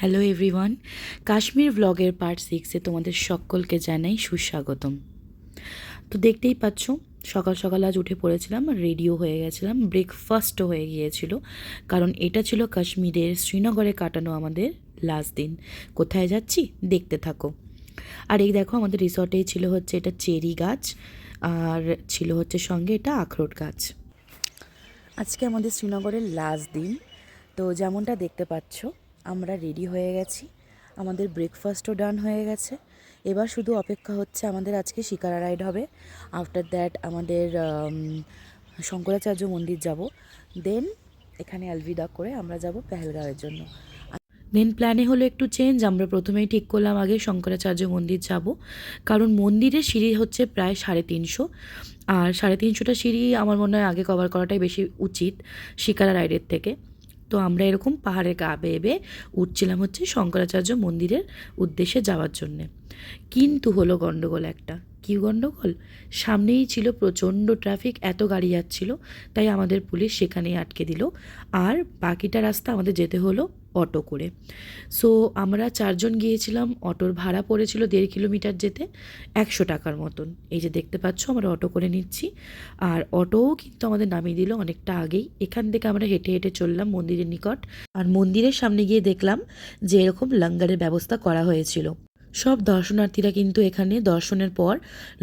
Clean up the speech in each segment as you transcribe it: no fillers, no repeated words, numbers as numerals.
Hello everyone, Kashmir ব্লগের part 6-এ তোমাদের সকলকে জানাই সুস্বাগতম। তো দেখতেই পাচ্ছ, সকাল সকাল আজ উঠে পড়েছিলাম, রেডিও হয়ে গেছিলাম, ব্রেকফাস্টও হয়ে গিয়েছিল, কারণ এটা ছিল কাশ্মীরের শ্রীনগরে কাটানো আমাদের লাস্ট দিন। কোথায় যাচ্ছি দেখতে থাকো। আর এই দেখো, আমাদের রিসর্টেই ছিল হচ্ছে এটা চেরি গাছ, আর ছিল হচ্ছে সঙ্গে এটা আখরোট গাছ। আজকে আমাদের শ্রীনগরের লাস্ট দিন। তো যেমনটা দেখতে পাচ্ছ, আমরা রেডি হয়ে গেছি, আমাদের ব্রেকফাস্টও ডান হয়ে গেছে। এবার শুধু অপেক্ষা হচ্ছে, আমাদের আজকে শিকারা রাইড হবে। আফটার দ্যাট আমাদের শঙ্করাচার্য মন্দির যাব, দেন এখানে আলভিদা করে আমরা যাব পেহেলগাঁওয়ের জন্য। দেন প্ল্যানে হলো একটু চেঞ্জ। আমরা প্রথমেই ঠিক করলাম আগে শঙ্করাচার্য মন্দির যাব, কারণ মন্দিরের সিঁড়ি হচ্ছে প্রায় 350, আর 350টা সিঁড়ি আমার মনে হয় আগে কভার করাটাই বেশি উচিত শিকারা রাইডের থেকে। তো আমরা এরকম পাহাড়ের গা বেয়ে বেয়ে উঠছিলাম হচ্ছে শঙ্করাচার্য মন্দিরের উদ্দেশ্যে যাওয়ার জন্যে। কিন্তু হলো গণ্ডগোল একটা। কী গণ্ডগোল? সামনেই ছিল প্রচণ্ড ট্রাফিক, এত গাড়ি যাচ্ছিল, তাই আমাদের পুলিশ সেখানেই আটকে দিল। আর বাকিটা রাস্তা আমাদের যেতে হলো অটো করে। সো আমরা 4 জন গিয়েছিলাম, অটোর ভাড়া পড়েছিল 1.5 কিলোমিটার যেতে 100 টাকার মতন। এই যে দেখতে পাচ্ছ, আমরা অটো করে নিচ্ছি, আর অটোও কিন্তু আমাদের নামিয়ে দিল অনেকটা আগেই। এখান থেকে আমরা হেঁটে হেঁটে চললাম মন্দিরের নিকট, আর মন্দিরের সামনে গিয়ে দেখলাম যে এরকম লঙ্গরের ব্যবস্থা করা হয়েছিল। সব দর্শনার্থীরা কিন্তু এখানে দর্শনের পর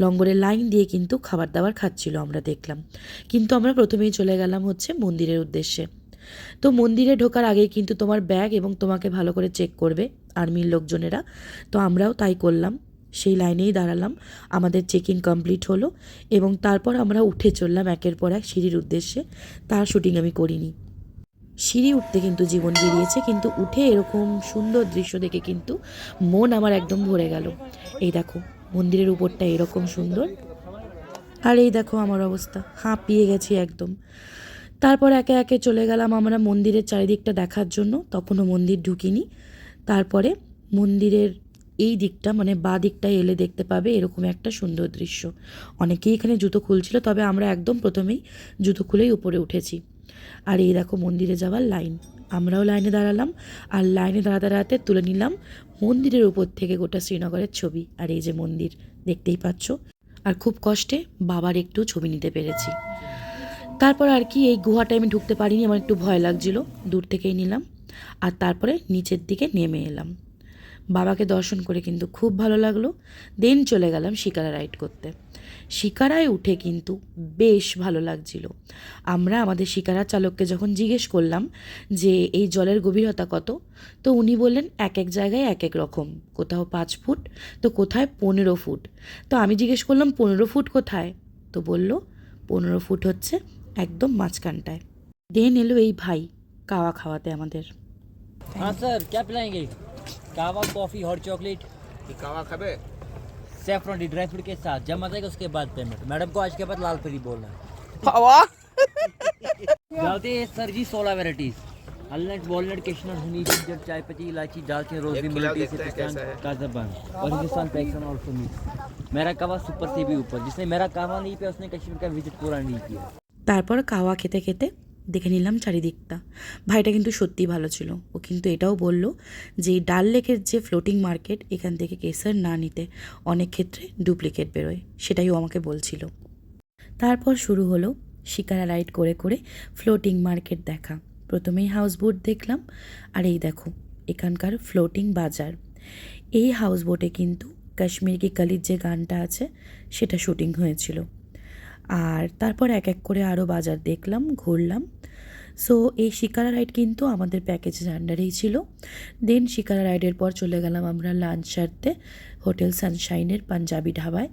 লঙ্গরের লাইন দিয়ে কিন্তু খাবার দাবার খাচ্ছিল, আমরা দেখলাম। কিন্তু আমরা প্রথমেই চলে গেলাম হচ্ছে মন্দিরের উদ্দেশ্যে। তো মন্দিরে ঢোকার আগেই কিন্তু তোমার ব্যাগ এবং তোমাকে ভালো করে চেক করবে আর্মির লোকজনেরা। তো আমরাও তাই করলাম, সেই লাইনেই দাঁড়ালাম। আমাদের চেকিং কমপ্লিট হলো এবং তারপর আমরা উঠে চললাম একের পর এক সিঁড়ির উদ্দেশ্যে। তার শুটিং আমি করিনি। সিঁড়ি উঠতে কিন্তু জীবন বেরিয়েছে, কিন্তু উঠে এরকম সুন্দর দৃশ্য দেখে কিন্তু মন আমার একদম ভরে গেল। এই দেখো, মন্দিরের উপরটা এরকম সুন্দর, আর এই দেখো আমার অবস্থা, হাঁপিয়ে গেছি একদম। তারপর একে একে চলে গেলাম আমরা মন্দিরের চারিদিকটা দেখার জন্য। তখনও মন্দির ঢুকিনি। তারপরে মন্দিরের এই দিকটা, মানে বাঁ দিকটায় এলে দেখতে পাবে এরকম একটা সুন্দর দৃশ্য। অনেকেই এখানে জুতো খুলছিল, তবে আমরা একদম প্রথমেই জুতো খুলেই উপরে উঠেছি। আর এই দেখো মন্দিরে যাওয়ার লাইন, আমরাও লাইনে দাঁড়ালাম, আর লাইনে দাঁড়াতে দাঁড়াতে তুলে নিলাম মন্দিরের উপর থেকে গোটা শ্রীনগরের ছবি। আর এই যে মন্দির দেখতেই পাচ্ছ, আর খুব কষ্টে বাবার একটু ছবি নিতে পেরেছি। তারপর আর কি, এই গুহাটায় আমি ঢুকতে পারিনি, আমার একটু ভয় লাগছিল, দূর থেকেই নিলাম। আর তারপরে নিচের দিকে নেমে এলাম। বাবাকে দর্শন করে কিন্তু খুব ভালো লাগলো। দেন চলে গেলাম শিকারা রাইড করতে। শিকারায় উঠে কিন্তু বেশ ভালো লাগছিল। আমরা আমাদের শিকারা চালককে যখন জিজ্ঞেস করলাম যে এই জলের গভীরতা কত, তো উনি বললেন এক এক জায়গায় এক এক রকম, কোথাও 5 ফুট, তো কোথায় 15 ফুট। তো আমি জিজ্ঞেস করলাম 15 ফুট কোথায়, তো বলল 15 ফুট হচ্ছে একদম মাঝখানটায়। দেন এলো এই ভাই কাওয়া খাওয়াতে আমাদের। हाँ सर, क्या पिलाएंगे? कावा, कॉफी, हॉट चॉकलेट। ये कावा खाबे सैफरन ड्राई फ्रूट के साथ जब आ जाएगा उसके बाद पेमेंट। मैडम को आज के बाद लाल परी बोलना है। कावा डालते हैं सर जी 16 वेराइटीज। अलनट, वॉलनट, केशनट, हनी, जिंजर, चाय पत्ती, इलायची, दालचीनी, रोजमेरी, एक खिलाओ, मल्टी, देखते हैं पिस्तान, कैसा है। काजू बन और हिंदुस्तान पैक्सन और मिक्स। मेरा कावा सुपर से भी ऊपर। जिसने मेरा कावा नहीं पिया उसने कश्मीर का विजिट पूरा नहीं किया। তারপর কাওয়া খেতে খেতে দেখে নিলাম চারিদিকটা। ভাইটা কিন্তু সত্যিই ভালো ছিল। ও কিন্তু এটাও বলল যে ডাল লেকের যে ফ্লোটিং মার্কেট, এখান থেকে কেসার না নিতে অনেক ক্ষেত্রে ডুপ্লিকেট বেরোয়, সেটাই ও আমাকে বলছিল। তারপর শুরু হলো শিকারা রাইড করে করে ফ্লোটিং মার্কেট দেখা। প্রথমেই হাউস বোট দেখলাম, আর এই দেখো এখানকার ফ্লোটিং বাজার। এই হাউস বোটে কিন্তু কাশ্মীর কি কালির যে গানটা আছে সেটা শুটিং হয়েছিল। আর তারপর এক এক করে আরও বাজার দেখলাম, ঘুরলাম। সো এই শিকারা রাইড কিন্তু আমাদের প্যাকেজের আন্ডারেই ছিল। দেন শিকারা রাইডের পর চলে গেলাম আমরা লাঞ্চ সারতে হোটেল সানশাইনের পাঞ্জাবি ধাবায়।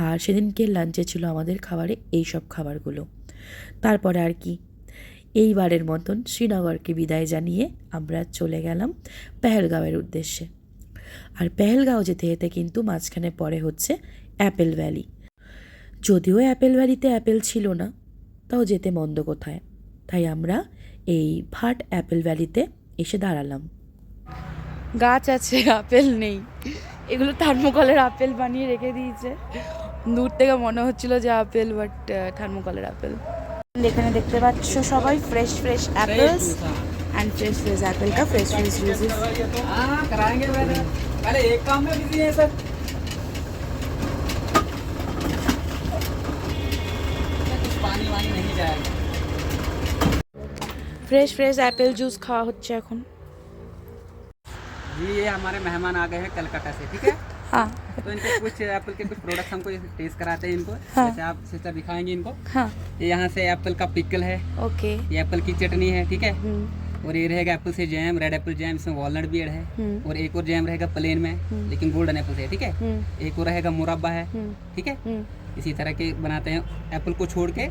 আর সেদিনকে লাঞ্চে ছিল আমাদের খাবারে এই সব খাবারগুলো। তারপরে আর কি, এইবারের মতন শ্রীনগরকে বিদায় জানিয়ে আমরা চলে গেলাম পেহেলগাঁওয়ের উদ্দেশ্যে। আর পেহেলগাঁও যেতে যেতে কিন্তু মাঝখানে পড়ে হচ্ছে অ্যাপেল ভ্যালি। যদিও অ্যাপেল ভ্যালিতে অ্যাপেল ছিল না, তাও যেতে মন্দ কোথায়, তাই আমরা এই ভাট অ্যাপেল ভ্যালিতে এসে দাঁড়ালাম। গাছ আছে, আপেল নেই। এগুলো থার্মোকলের আপেল বানিয়ে রেখে দিয়েছে। দূর থেকে মনে হচ্ছিল যে আপেল, বাট থার্মোকলের আপেল। এখানে দেখতে পাচ্ছ সবাই fresh fresh apples, and fresh fresh Apple का फ्रेश फ्रेश जूसेस। हाँ कराएंगे मैंने, पहले एक काम में बिजी है सर। कुछ पानी वानी नहीं जाएगा। फ्रेश फ्रेश एप्पल जूस खाওয়া হচ্ছে এখন। जी ये हमारे मेहमान आ गए हैं कलकत्ता से, ठीक है। हाँ तो इनको कुछ एप्पल के कुछ प्रोडक्ट्स हमको टेस्ट कराते हैं इनको। हाँ। जैसे आप सिस्टर दिखाएंगे इनको। हाँ ये यहाँ से एप्पल का पिकल है, ओके। ये एप्पल की चटनी है, ठीक है। और ये रहेगा एप्पल से जैम, रेड एप्पल जैम, इसमें वॉलनट भी ऐड है। और एक और जैम रहेगा प्लेन में, लेकिन गोल्डन एप्पल से, ठीक है। एक और रहेगा मुरब्बा है, ठीक है। इसी तरह के बनाते हैं एप्पल को छोड़ के,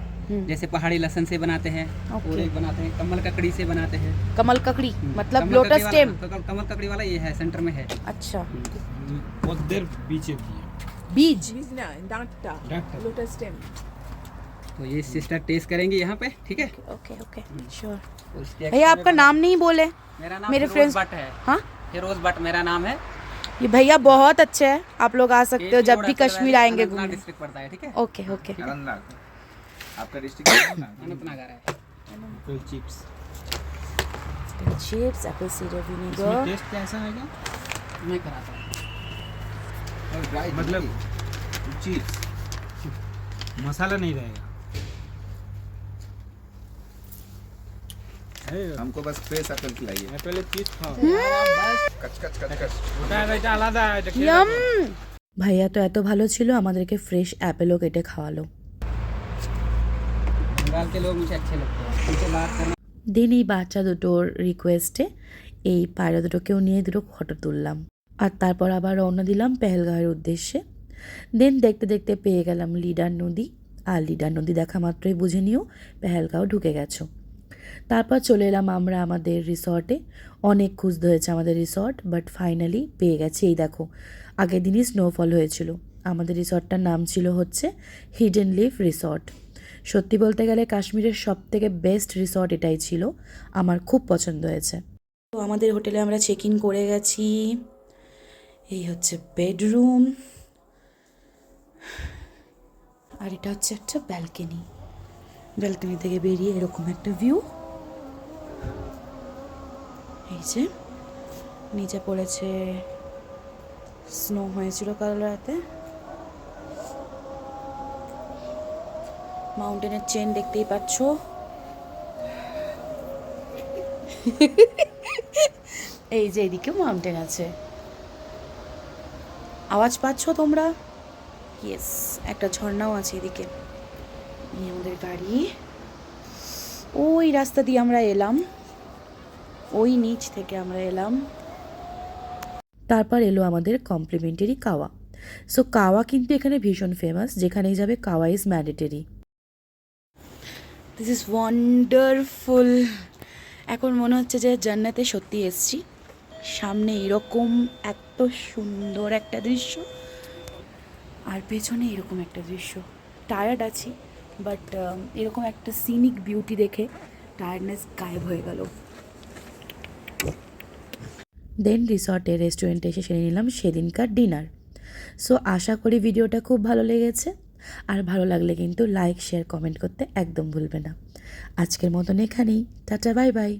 जैसे पहाड़ी लहसुन से बनाते हैं। और एक बनाते हैं कमल ककड़ी से बनाते हैं। कमल ककड़ी मतलब कमल लोटस ककड़ी वाला- स्टेम। कमल ककड़ी वाला ये है, सेंटर में है। अच्छा बहुत देर पीछे थी बीज। Lotus stem. तो ये सिस्टर टेस्ट करेंगे यहाँ पे, ठीक है। Okay okay sure. और इसके भैया आपका नाम नहीं बोले। मेरा नाम मेरे फिरोज फ्रेंड्स भट्ट है। हाँ फिरोज भट्ट मेरा नाम है। ये भैया बहुत अच्छे हैं, आप लोग आ सकते हो जब भी कश्मीर आएंगे घूमने। डिस्ट्रिक्ट पड़ता है, ठीक है। Okay okay. आपका डिस्ट्रिक्ट अनंतनागर है। Apple chips chips Apple cedar इसमें विनेगर। टेस्ट कैसा है क्या? मैं कराता हूँ। मतलब चिप्स मसाला नहीं रहेगा। हमको बस फ्रेश एप्पल खिलाइए। पहले चिप्स खाओ। कच कच कच कच। ওটা এটা আলাদা এটা খেয়ে यम দেখো। ভাইয়া তো এত ভালো ছিল, আমাদেরকে ফ্রেশ অ্যাপেলও কেটে খাওয়ালো। बंगाल के लोग मुझे अच्छे लगते हैं, उनसे बात करना। দেন এই বাচ্চা দুটোর রিকোয়েস্টে এই পায়রা দুটোকেও নিয়ে দুটো ফটো তুললাম, আর তারপর আবার রওনা দিলাম পেহেলগাঁওয়ের উদ্দেশ্যে। দেন দেখতে দেখতে পেয়ে গেলাম লিডার নদী, আর লিডার নদী দেখা মাত্রই বুঝে নিও পেহেলগাঁও ঢুকে গেছো। তারপর চলে এলাম আমরা আমাদের রিসর্টে। অনেক খুঁজতে হয়েছে আমাদের রিসর্ট, বাট ফাইনালি পেয়ে গেছি। এই দেখো আগের দিনই স্নোফল হয়েছিল। আমাদের রিসর্টটার নাম ছিল হচ্ছে হিডেন লিফ রিসর্ট। সত্যি বলতে গেলে কাশ্মীরের সবথেকে বেস্ট রিসর্ট এটাই ছিল, আমার খুব পছন্দ হয়েছে। তো আমাদের হোটেলে আমরা চেক ইন করে গেছি। এই হচ্ছে বেডরুম, আর এটা হচ্ছে একটা ব্যালকনি। ব্যালকনি থেকে বেরিয়ে এরকম একটা ভিউ। এই যে নিচে পড়েছে স্নো হয়েছিল কাল রাতে। মাউন্টেনের চেন দেখতেই পাচ্ছ। এই যে এদিকে মাউন্টেন আছে, আওয়াজ পাচ্ছ তোমরা? ইয়েস, একটা ঝর্ণাও আছে এদিকে। এই আমাদের গাড়ি, ওই রাস্তা দিয়ে আমরা এলাম, ওই নিচ থেকে আমরা এলাম। তারপর এলো আমাদের কমপ্লিমেন্টারি কাওয়া। সো কাওয়া কিন্তু এখানে ভীষণ ফেমাস, যেখানেই যাবে kahwa is mandatory. This is wonderful. এখন মনে হচ্ছে যে জান্নাতে সত্যি এসছি। সামনে এরকম এত সুন্দর একটা দৃশ্য, আর পেছনে এরকম একটা দৃশ্য। টায়ার্ড আছি, বাট এরকম একটা সিনিক বিউটি দেখে টায়ার্ডনেস গায়েব হয়ে গেল। দেন রিসর্টের রেস্টুরেন্টে এসে সেরে নিলাম সেদিনকার ডিনার। সো আশা করি ভিডিওটা খুব ভালো লেগেছে, আর ভালো লাগলে কিন্তু লাইক শেয়ার কমেন্ট করতে একদম ভুলবে না। আজকের মতন এখানেই, টাটা বাই বাই।